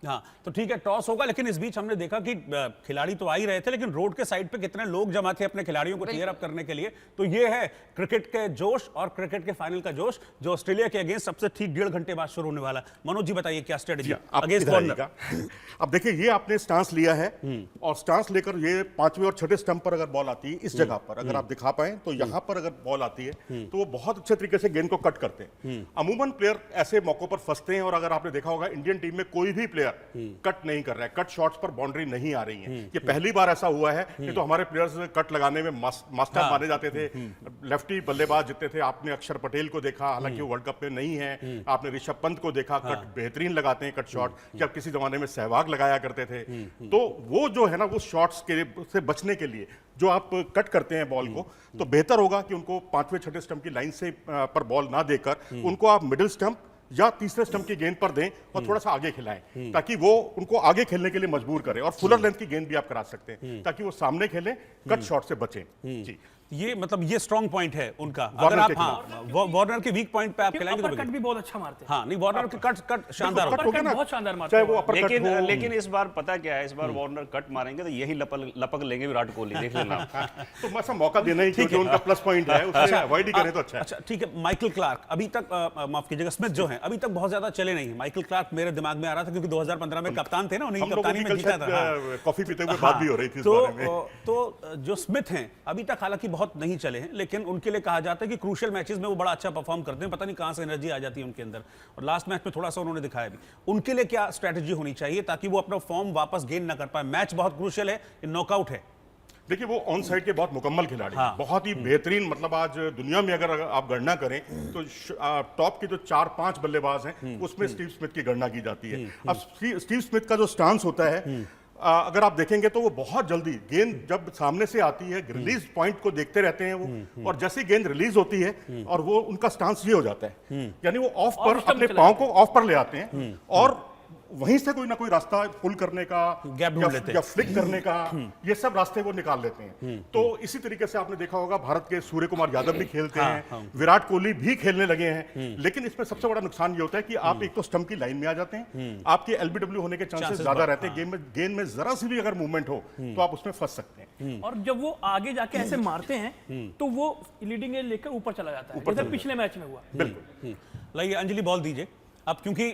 हाँ, तो ठीक है, टॉस होगा, लेकिन इस बीच हमने देखा कि खिलाड़ी तो आ ही रहे थे, लेकिन रोड के साइड पे कितने लोग जमा थे अपने खिलाड़ियों को चीयर अप करने के लिए। तो ये है क्रिकेट के जोश और क्रिकेट के फाइनल का जोश, जो ऑस्ट्रेलिया के अगेंस्ट सबसे ठीक 1.5 घंटे बाद शुरू होने वाला। मनोज जी बताइए क्या स्ट्रेटेजी अगेंस्ट कॉर्नर। अब देखिए, ये आपने स्टांस लिया है और स्टांस लेकर ये 5वें और 6ठे स्टंप पर अगर बॉल आती है इस जगह पर, अगर आप दिखा पाए तो यहाँ पर अगर बॉल आती है तो वो बहुत अच्छे तरीके से गेंद को कट करते हैं। अमूमन प्लेयर ऐसे मौकों पर फंसते हैं, और अगर आपने देखा होगा इंडियन टीम में कोई भी प्लेयर कट नहीं कर रहा है, कट शॉट्स पर बाउंड्री नहीं आ रही है। ये पहली बार ऐसा हुआ है कि तो हमारे प्लेयर्स कट लगाने में मास्टर माने जाते थे। लेफ्टी बल्लेबाज जितने थे, आपने अक्षर पटेल को देखा, हालांकि वो वर्ल्ड कप में नहीं है, आपने ऋषभ पंत को देखा, कट बेहतरीन लगाते हैं कट शॉट, जब किसी जमाने में सहवाग लगाया करते थे। तो वो जो है ना, वो शॉट्स के से बचने के लिए जो आप कट करते हैं बॉल को, तो बेहतर होगा कि उनको 5वें 6ठे स्टंप की लाइन से पर बॉल ना देकर उनको आप मिडिल स्टंप या तीसरे स्टंप की गेंद पर दें और थोड़ा सा आगे खिलाएं, ताकि वो उनको आगे खेलने के लिए मजबूर करें। और फुलर लेंथ की गेंद भी आप करा सकते हैं ताकि वो सामने खेलें, कट शॉट से बचें। जी, ये मतलब ये स्ट्रॉन्ग पॉइंट है उनका। अगर आप वार्नर के वीक पॉइंट पे आप खिलाएंगे तो कट भी बहुत अच्छा मारते हैं। हाँ, नहीं, वार्नर के कट शानदार होता है, बहुत शानदार मारते हैं। लेकिन इस बार पता क्या है, इस बार वार्नर कट मारेंगे तो यही लपक लेंगे विराट कोहली, देख लेना। तो ऐसा मौका देना ही जो उनका प्लस पॉइंट है, उसे अवॉइड ही करें तो अच्छा है। अच्छा, ठीक है। माइकल क्लार्क अभी तक, माफ कीजिएगा, स्मिथ जो है अभी तक बहुत ज्यादा चले नहीं है। माइकल क्लार्क मेरे दिमाग में आ रहा था क्योंकि 2015 में कप्तान थे ना, उन्हीं की कप्तानी में जीता था। कॉफी पीते हुए बात भी हो रही थी इस बारे में। तो जो स्मिथ हैं अभी तक हालांकि बहुत नहीं चले हैं, लेकिन उनके लिए कहा जाता है कि क्रूशियल मैचेस में वो बड़ा अच्छा परफॉर्म करते हैं। पता नहीं कहां से एनर्जी आ जाती है उनके अंदर, और लास्ट मैच में थोड़ा सा उन्होंने दिखाया भी। उनके लिए क्या स्ट्रेटजी होनी चाहिए ताकि वो अपना फॉर्म वापस गेन ना कर पाए? मैच बहुत क्रूशियल है, नॉकआउट है। देखिए, वो ऑन साइड के बहुत मुकम्मल खिलाड़ी हैं, बहुत ही बेहतरीन। मतलब आज दुनिया में अगर आप गणना करें तो टॉप के जो 4-5 बल्लेबाज हैं उसमें स्टीव स्मिथ की गणना की जाती है। अब स्टीव स्मिथ का जो स्टांस होता है, अगर आप देखेंगे तो वो बहुत जल्दी गेंद जब सामने से आती है, रिलीज पॉइंट को देखते रहते हैं वो, और जैसे गेंद रिलीज होती है और वो उनका स्टांस ये हो जाता है, यानी वो ऑफ पर अपने पांव को ऑफ पर ले आते हैं और वहीं से कोई ना कोई रास्ता पुल करने का या फ्लिक करने का, ये सब रास्ते वो निकाल लेते हैं। तो इसी तरीके से आपने देखा होगा भारत के सूर्य कुमार यादव भी खेलते हैं, विराट कोहली भी खेलने लगे हैं। लेकिन इसमें सबसे बड़ा नुकसान ये होता है कि आप एक तो स्टंप की लाइन में आ जाते हैं, आपके एलबीडब्ल्यू होने के चांसेस ज्यादा रहते हैं। गेंद में जरा सी भी अगर मूवमेंट हो तो आप उसमें फंस सकते हैं। और जब वो आगे जाके ऐसे मारते हैं तो वो लीडिंग एज लेकर ऊपर चला जाता है, जैसे पिछले मैच में हुआ। बिल्कुल। लाइए अंजलि, बॉल दीजिए। अब क्योंकि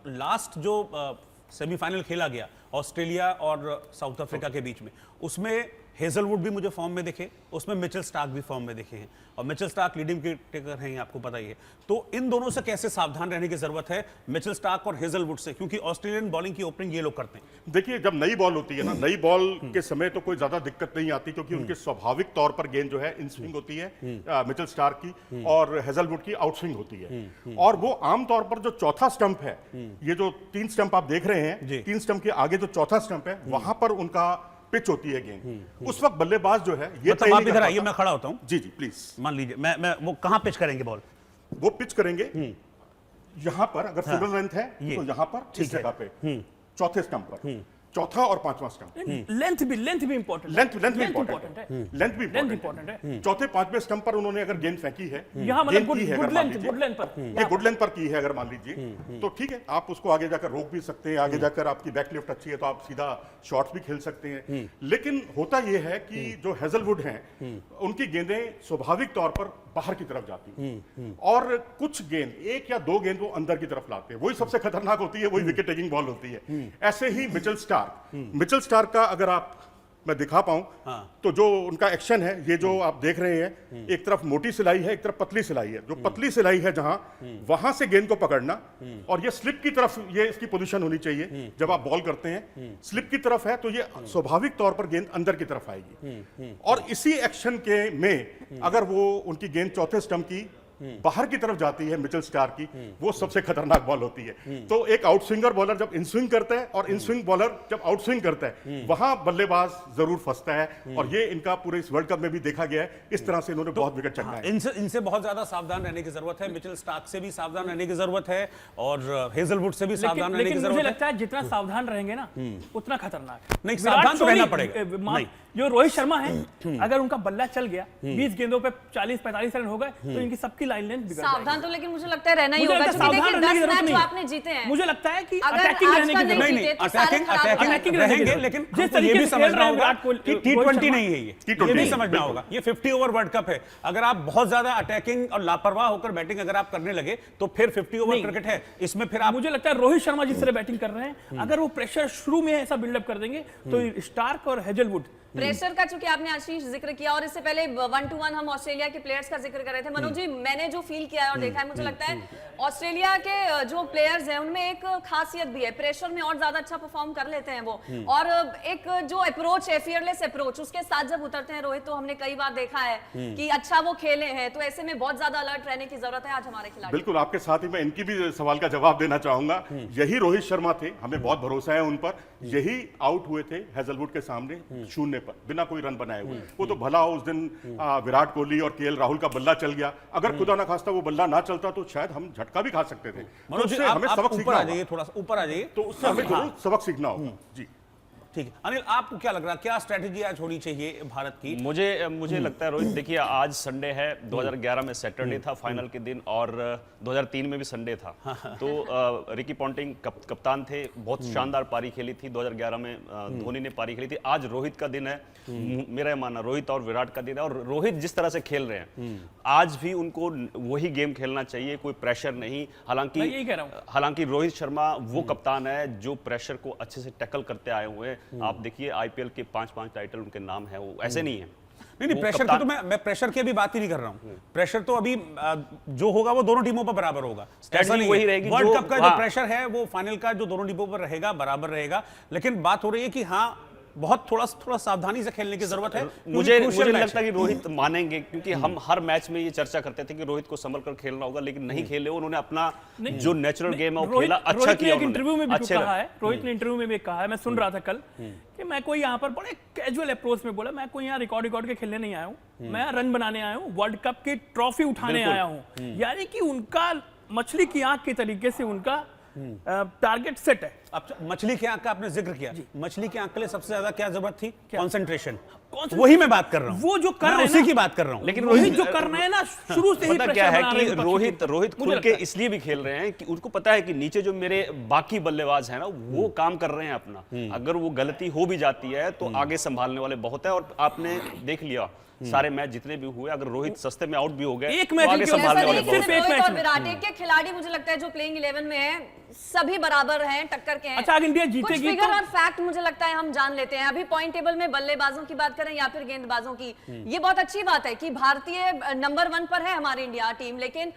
लास्ट जो सेमीफाइनल खेला गया ऑस्ट्रेलिया और साउथ अफ्रीका के बीच में, उसमें हेजलवुड भी मुझे फॉर्म में दिखे, उसमें मिचेल स्टार्क भी फॉर्म में दिखे हैं, और मिचेल स्टार्क लीडिंग टेकर हैं, आपको पता ही है। तो इन दोनों से कैसे सावधान रहने की जरूरत है, मिचेल स्टार्क और हेजलवुड से, क्योंकि ऑस्ट्रेलियन बॉलिंग की ओपनिंग ये लोग करते हैं। देखिए, जब नई बॉल होती है ना, नई बॉल के समय तो कोई ज्यादा दिक्कत नहीं आती, क्योंकि उनके स्वाभाविक तौर पर गेंद जो है इन स्विंग होती है मिचेल स्टार्क की, और हेजलवुड की आउट स्विंग होती है। और वो आमतौर पर जो चौथा स्टंप है, ये जो 3 स्टंप आप देख रहे हैं, 3 स्टंप के आगे जो चौथा स्टंप है, वहां पर उनका पिच होती है गेंद। उस वक्त बल्लेबाज जो है, ये मतलब आप इधर आइए, मैं खड़ा होता हूं। जी जी प्लीज। मान लीजिए मैं वो कहां पिच करेंगे बॉल? वो पिच करेंगे यहां पर, अगर फुल लेंथ है तो यहां पर, इस जगह पे, चौथे स्टंप पर, चौथा और 5वां स्टंप। लेंथ भी इंपॉर्टेंट है। लेंथ भी इंपॉर्टेंट है। चौथे 5वें स्टंप पर उन्होंने अगर गेंद फेंकी है, यहाँ मतलब गुड लेंथ पर, ये गुड लेंथ पर की है अगर मान लीजिए, तो ठीक है, आप उसको आगे जाकर रोक भी सकते हैं। आगे जाकर आपकी बैकलिफ्ट अच्छी है तो आप सीधा शॉट्स भी खेल सकते हैं। लेकिन होता यह है कि जो हेजलवुड हैं, उनकी गेंदें स्वाभाविक तौर पर बाहर की तरफ जाती हैं, और कुछ गेंद, 1 या 2 गेंद वो अंदर की तरफ लाते हैं। वही सबसे खतरनाक होती है, वही विकेट टेकिंग बॉल होती है। ऐसे ही मिचेल स्टार्क का अगर आप मैं दिखा पाऊं, तो जो उनका एक्शन है, ये जो आप देख रहे हैं, एक तरफ मोटी सिलाई है, एक तरफ पतली सिलाई है। जो पतली सिलाई है जहां, वहां से गेंद को पकड़ना, और ये स्लिप की तरफ, ये इसकी पोजीशन होनी चाहिए जब आप बॉल करते हैं। स्लिप की तरफ है तो ये स्वाभाविक तौर पर गेंद अंदर की तरफ आएगी, और इसी एक्शन के में अगर वो उनकी गेंद चौथे स्टंप की बाहर की तरफ जाती है मिचेल स्टार्क की, वो सबसे खतरनाक बॉल होती है। तो एक आउट स्विंगर बॉलर जब इन स्विंग करता है और इन स्विंग बॉलर जब आउट स्विंग करता है, वहां बल्लेबाज जरूर फंसता है, और ये इनका पूरे इस वर्ल्ड कप में भी देखा गया है। इस तरह से इन्होंने बहुत विकेट चटकाए। इनसे बहुत ज्यादा सावधान रहने की जरूरत है। मिचेल स्टार्क से भी सावधान रहने की जरूरत है, और हेजलवुड से भी सावधान रहने की जरूरत है। मुझे लगता है जितना सावधान रहेंगे ना, उतना खतरनाक। नहीं, सावधान तो रहना पड़ेगा। जो रोहित शर्मा है, अगर उनका बल्ला चल गया, 20 गेंदों पे 40-45 रन हो गए, तो इनकी सबकी लाइन लेंथ बिगड़ सावधान जाएगी। तो लेकिन मुझे लगता है रहना ही मुझे होगा, लगता है क्योंकि सावधान देखिए रहने की 10 जरूरत मैच जो नहीं। आपने जीते हैं, मुझे लगता है कि अगर अटैकिंग आज रहने का की नहीं जरूरत जीते तो सारे अटैकिंग खराब हो अटैकिंग जाएंगे। रहेंगे, लेकिन जिस हमको ये तरीके भी से खेल समझना रहे हैं होगा विराट कोहली- कि रोहित T20 शर्मा- नहीं है ये T20 भी है, समझना बिल्कुल। होगा। ये 50 ओवर वर्ल्ड कप है। अगर आप बहुत ज्यादा अटैकिंग और लापरवाह होकर बैटिंग अगर आप करने लगे तो फिर 50 ओवर नहीं। क्रिकेट है, इसमें फिर आप मुझे लगता है रोहित शर्मा जिस तरह बैटिंग कर रहे हैं, अगर वो प्रेशर शुरू में ऐसा बिल्डअप कर देंगे तो स्टार्क और हेजलवुड प्रेशर का चूंकि आपने आशीष जिक्र किया और इससे पहले 1-1 हम ऑस्ट्रेलिया के प्लेयर्स का जिक्र कर रहे थे। मनोज जी, मैंने जो फील किया है और देखा है, मुझे लगता है ऑस्ट्रेलिया के जो प्लेयर्स हैं उनमें एक खासियत भी है, प्रेशर में और ज्यादा अच्छा परफॉर्म कर लेते हैं वो। और एक जो अप्रोच है, फियरलेस अप्रोच, उसके साथ जब उतरते हैं रोहित, तो हमने कई बार देखा है कि अच्छा वो खेले हैं। तो ऐसे में बहुत ज्यादा अलर्ट रहने की जरूरत है आज हमारे खिलाड़ी। बिल्कुल, आपके साथ ही मैं इनकी भी सवाल का जवाब देना चाहूंगा। यही रोहित शर्मा थे, हमें बहुत भरोसा है उन पर। यही आउट हुए थे हेजलवुड के सामने शून्य पर, बिना कोई रन बनाए हुए। वो तो भला उस दिन विराट कोहली और केएल राहुल का बल्ला चल गया, अगर खुदा ना खास्ता वो बल्ला ना चलता तो शायद हम झटका भी खा सकते थे। तो मनोज जी, उससे हमें आप सबक ऊपर सीखना आ होगा। जाइए, थोड़ा सा ऊपर आ जाइए। तो उससे हमें जरूर सबक सीखना होगा जी। ठीक है अनिल, आपको क्या लग रहा है, क्या स्ट्रेटेजी आज होनी चाहिए भारत की? मुझे लगता है रोहित, देखिए आज संडे है, 2011 में सैटरडे था फाइनल के दिन, और 2003 में भी संडे था। तो रिकी पॉन्टिंग कप्तान थे, बहुत शानदार पारी खेली थी 2011 में, धोनी ने पारी खेली थी। आज रोहित का दिन है, मेरा मानना रोहित और विराट का दिन है। और रोहित जिस तरह से खेल रहे हैं आज भी उनको वही गेम खेलना चाहिए, कोई प्रेशर नहीं। मैं यही कह रहा हूं। हालांकि रोहित शर्मा वो कप्तान है जो प्रेशर को अच्छे से टैकल करते आए हुए हैं। आप देखिए आईपीएल के 5 टाइटल उनके नाम है, वो ऐसे नहीं है। नहीं, वो प्रेशर की कप्तान- तो मैं प्रेशर की अभी बात ही नहीं कर रहा हूं। प्रेशर तो अभी जो होगा वो दोनों टीमों पर बराबर होगा। ऐसा नहीं वही है। रहेगी वर्ल्ड जो- कप का जो हाँ। प्रेशर है वो फाइनल का जो दोनों टीमों पर रहेगा बराबर रहेगा। लेकिन बात हो रही है कि हाँ, बहुत थोड़ा सावधानी से खेलने की जरूरत है। मुझे crucial नहीं match लगता कि रोहित मानेंगे, क्योंकि हम हर मैच में ये चर्चा करते थे कि रोहित को संभल कर खेलना होगा, लेकिन नहीं खेले। उन्होंने अपना जो नेचुरल गेम है वो खेला, अच्छा रोहित ने किया एक इंटरव्यू में भी अच्छे कहा है, रोहित ने इंटरव्यू में भी कहा है, मैं सुन रहा था कल, कि मैं कोई यहाँ पर बड़े कैजुअल अप्रोच में बोला, मैं कोई यहाँ रिकॉर्ड के खेलने नहीं आया हूँ, मैं रन बनाने आया हूँ, वर्ल्ड कप की ट्रॉफी उठाने बिल्कुल। आया हूँ। यानी कि उनका मछली की आंख के तरीके से उनका टारगेट सेट है। अब मछली की आंख का आपने जिक्र किया, मछली की आंख के लिए सबसे ज्यादा क्या जरूरत थी? कंसंट्रेशन। Concentration। वही मैं बात कर रहा हूं, वो जो कर मैं रहे हैं उसी ना- की बात कर रहा हूं। लेकिन रोहित जो कर रहे हैं ना, शुरू से ही पता प्रेशर क्या है बना कि रहे हैं विपक्षी रोहित टीम। रोहित मुझे खुल के लगता है। इसलिए भी खेल रहे हैं कि उनको पता है कि नीचे जो मेरे बाकी बल्लेबाज हैं ना, वो काम कर रहे हैं अपना। अगर वो गलती हो भी जाती है तो आगे संभालने वाले बहुत है। और आपने देख लिया सारे मैच जितने भी हुए, अगर रोहित सस्ते में आउट भी हो गए एक तो मैच आगे के संभालने ऐसा वाले नहीं कि बहुत सिर्फ हैं। एक रोहित मैच और में। विराट के खिलाड़ी मुझे लगता है जो प्लेइंग 11 में है सभी बराबर हैं, टक्कर के हैं। अच्छा, अगर इंडिया कुछ जीतेगी फिगर तो और फैक्ट मुझे लगता है हम जान लेते हैं। अभी पॉइंट टेबल में बल्लेबाजों की बात करें या फिर गेंदबाजों की, ये बहुत अच्छी बात है कि भारतीय नंबर 1 पर है हमारी इंडिया टीम। लेकिन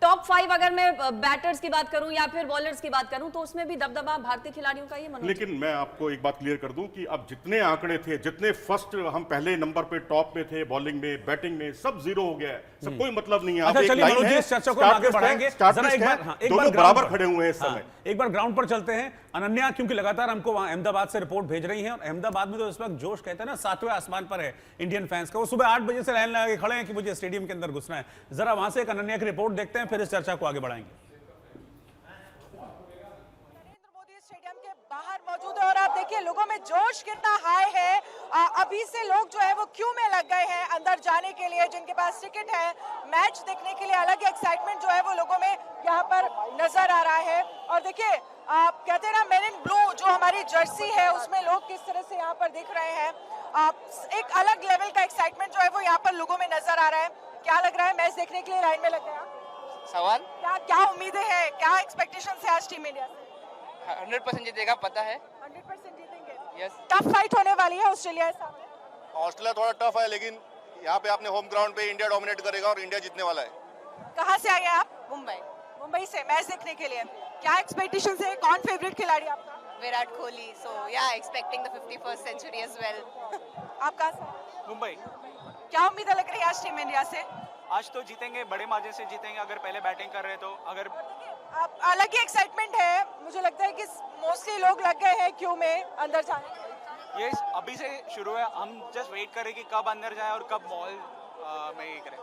टॉप 5 अगर मैं बैटर्स की बात करूं या फिर बॉलर्स की बात करूं तो उसमें भी दबदबा भारतीय खिलाड़ियों का ही मनोज। लेकिन मैं आपको एक बात क्लियर कर दूं कि अब जितने आंकड़े थे, जितने फर्स्ट हम पहले नंबर पे टॉप पे थे, बॉलिंग में, बैटिंग में, सब जीरो हो गया है। सब कोई मतलब नहीं है। अच्छा, अब एक चलिए लाइन मनोज जी, है, इस चर्चा को start आगे list है, बढ़ाएंगे। start जरा list एक है, बार, हाँ, एक दोनों बार बराबर ground पर। खड़े हुए हैं इस हाँ, समय। एक बार ग्राउंड पर चलते हैं। अनन्या क्योंकि लगातार हमको वहां अहमदाबाद से रिपोर्ट भेज रही हैं, और अहमदाबाद में तो इस वक्त जोश कहते हैं ना 7वें आसमान पर है इंडियन फैंस का। वो सुबह 8 बजे से लाइन लगा के खड़े हैं कि मुझे स्टेडियम के अंदर घुसना है। जरा वहां से एक अनन्या की रिपोर्ट देखते हैं, फिर इस चर्चा को आगे बढ़ाएंगे। स्टेडियम के बाहर मौजूद है और आप देखिए लोगों में जोश कितना हाई है। अभी से लोग जो है वो क्यू में लग गए हैं अंदर जाने के लिए, जिनके पास टिकट है मैच देखने के लिए। अलग एक्साइटमेंट जो है वो लोगों में यहाँ पर नजर आ रहा है। और देखिए आप कहते हैं ना मेन इन ब्लू, जो हमारी जर्सी है उसमें लोग किस तरह से यहाँ पर दिख रहे हैं। एक अलग लेवल का एक्साइटमेंट जो है वो यहाँ पर लोगों में नजर आ रहा है। क्या लग रहा है मैच देखने के लिए लाइन में लग गया? सवाल क्या क्या उम्मीदें हैं, क्या एक्सपेक्टेशन है आज टीम इंडिया से? 100% जीतेगा, पता है। 100% जीतेंगे। यस। टफ फाइट होने वाली है ऑस्ट्रेलिया के सामने। ऑस्ट्रेलिया थोड़ा टफ है, लेकिन यहाँ पे आपने होम ग्राउंड पे इंडिया डोमिनेट करेगा और इंडिया जीतने वाला है। कहाँ से आए हैं आप? मुंबई। मुंबई से मैच देखने के लिए। क्या एक्सपेक्टेशन है, कौन फेवरेट खिलाड़ी आपका? Virat Kohli, so yeah, expecting the 51st century as well. आप कहाँ से? मुंबई। क्या उम्मीदें लग रही है आज टीम इंडिया से? आज तो जीतेंगे, बड़े मार्जिन से जीतेंगे। अगर पहले बैटिंग कर रहे तो अगर आप अलग ही एक्साइटमेंट है, मुझे लगता है कि मोस्टली लोग लग गए हैं क्यू में अंदर जाने के लिए। ये अभी से शुरू है, हम जस्ट वेट करें कि कब अंदर जाए और कब मॉल में ये करें।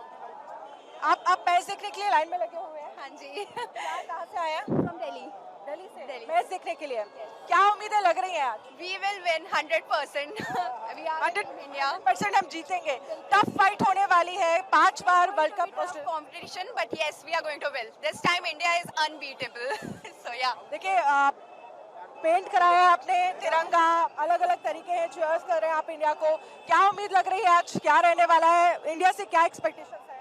आप मैच देखने के लिए लाइन में लगे हुए हैं? हाँ जी। कहाँ से आए हैं? From Delhi. दिल्ली से। दिल्ली मैच देखने के लिए। क्या उम्मीदें लग रही हैं आज? We will win 100%. We are 100% हम जीतेंगे। टफ फाइट होने वाली है, 5 बार world cup competition, but yes, we are going to win. This time India is unbeatable. So yeah. देखिए पेंट कराया है आपने तिरंगा, अलग अलग तरीके हैं, चीयर्स कर रहे हैं आप इंडिया को। क्या उम्मीद लग रही है आज, क्या रहने वाला है? इंडिया से क्या एक्सपेक्टेशंस है?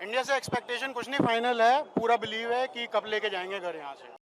इंडिया से एक्सपेक्टेशन कुछ नहीं, फाइनल है, पूरा बिलीव है कि कप लेके जाएंगे घर यहाँ से।